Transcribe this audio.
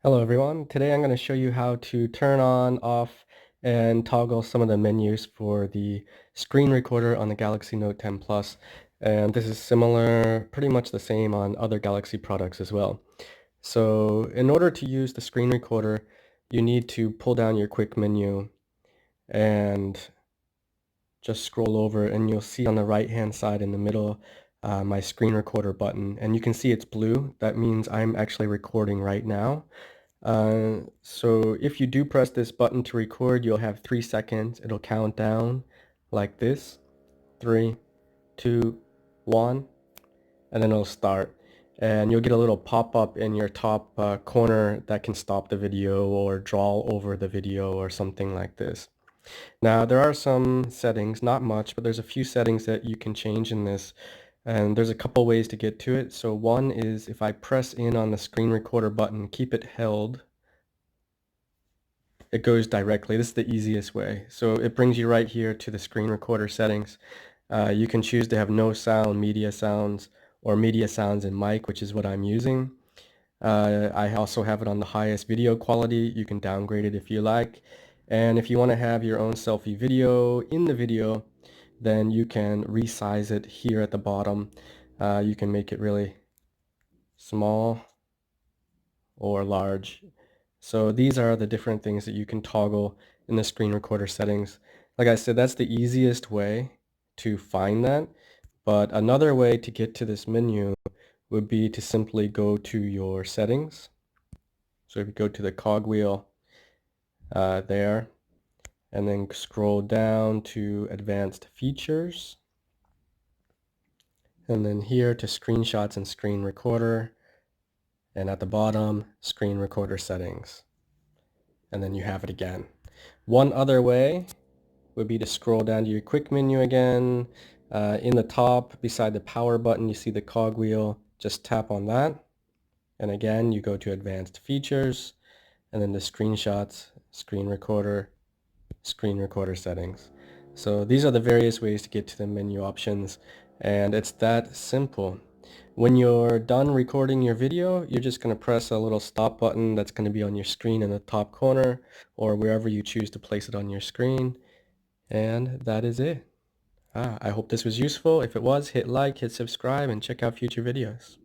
Hello everyone. Today I'm going to show you how to turn on, off, and toggle some of the menus for the screen recorder on the Galaxy Note 10 Plus. And this is similar, pretty much the same on other Galaxy products as well. So in order to use the screen recorder, you need to pull down your quick menu and just scroll over, and you'll see on the right hand side in the middle my screen recorder button, and you can see it's blue. That means I'm actually recording right now. So if you do press this button to record, you'll have 3 seconds. It'll count down like this: 3, 2, 1, and then it'll start. And you'll get a little pop-up in your top corner that can stop the video or draw over the video or something like this. Now, there are some settings, not much, but there's a few settings that you can change in this, and there's a couple ways to get to it. So one is if I press in on the screen recorder button, keep it held, it goes directly. This is the easiest way. So it brings you right here to the screen recorder settings. You can choose to have no sound, media sounds, or media sounds and mic, which is what I'm using. I also have it on the highest video quality. You can downgrade it if you like. And if you want to have your own selfie video in the video, then you can resize it here at the bottom. You can make it really small or large. So these are the different things that you can toggle in the screen recorder settings. Like I said, that's the easiest way to find that. But another way to get to this menu would be to simply go to your settings. So if you go to the cogwheel there, and then scroll down to advanced features, and then here to screenshots and screen recorder, and at the bottom, screen recorder settings. And then you have it again. One other way would be to scroll down to your quick menu again. In the top, beside the power button, you see the cogwheel. Just tap on that. And again, you go to advanced features, and then the screenshots, screen recorder settings. So these are the various ways to get to the menu options, and it's that simple. When you're done recording your video, you're just going to press a little stop button that's going to be on your screen in the top corner or wherever you choose to place it on your screen, and that is it. I hope this was useful. If it was, hit like, hit subscribe, and check out future videos.